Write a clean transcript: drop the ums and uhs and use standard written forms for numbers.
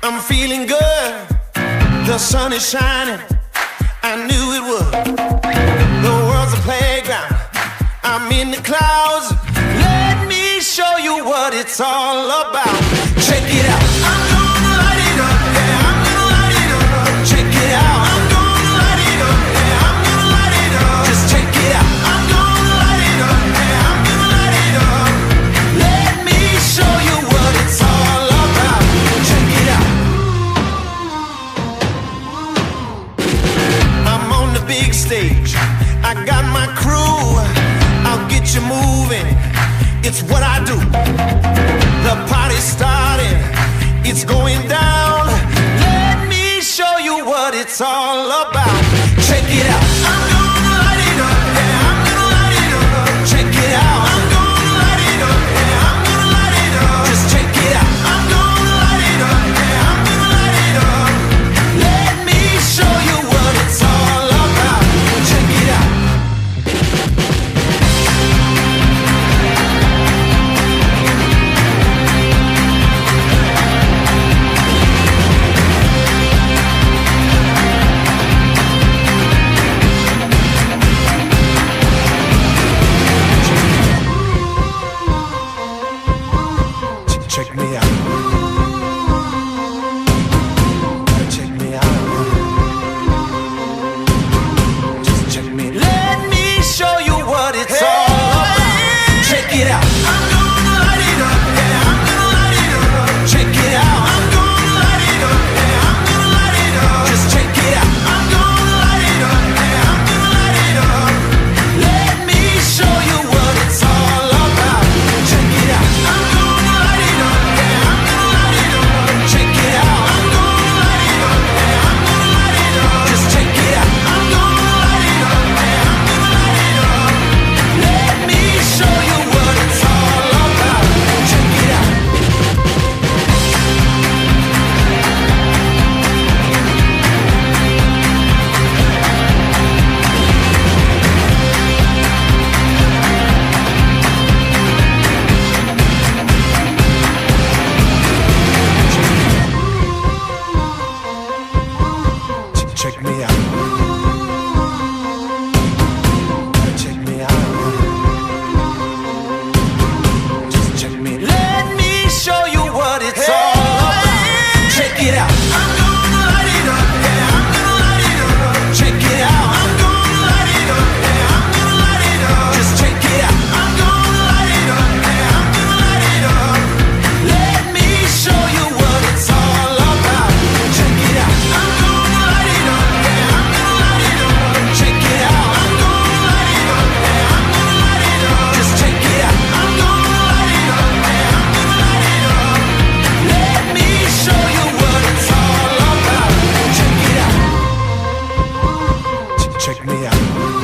I'm feeling good. The sun is shining. I knew it would. The world's a playground. I'm in the clouds. Let me show you what it's all about. Check it out. I'm gonna light it up. Yeah, I'm gonna light it up. Check it out. I'm gonna light it up. Yeah, I'm gonna light it up. Just check it out. I'm gonna light it up. Yeah, I'm gonna light it up. Let me show you what it's all about. Check it out. I'm on the big stage. I got my crew. I'll get you moving. It's what I do. The party's starting. It's going down. Let me show you what it's all about. Check it out. I'm gonna light it up. Yeah, I'm gonna light it up. Check it out. I'm gonna light it up. Yeah, I'm gonna light it up. Just check it out. I'm gonna light it up. Yeah, I'm gonna light it up. Let me show you what it's all about. Check it out. Check me out. Check me out. Just check me. Let me show you what it's all about. Check it out. I'm gonna light it up. Yeah, I'm gonna light it up. Check it out. I'm gonna light it up. Yeah, I'm gonna light it up. Just check it out. I'm gonna light it up. Yeah, I'm gonna light it up. Let me show you what it's all about. Check it out. I'm gonna light it up. Yeah, I'm gonna light it up. Check it out. I'm gonna light it up. Yeah, I'm gonna light it up. Just check it out. I'm gonna light it up. Yeah, I'm gonna light it up. Let me show you what it's all about. Check it out. Check me out. Check me out. Just check me. Let me show you what it's all about. Check it out. I'm gonna light it up. Yeah, I'm gonna light it up. Check it out. I'm gonna light it up. Yeah, I'm gonna light it up. Just check it out. I'm gonna light it up. Yeah, I'm gonna light it up. Let me show you what it's all about. Check it out. I'm gonna light it up. Yeah, I'm gonna light it up. Check it out. I'm gonna light it up. Yeah, I'm gonna light it up. Just check it out. I'm gonna light it up. Yeah, I'm gonna light it up. Let me show you what it's all about. Check it out. Check me out.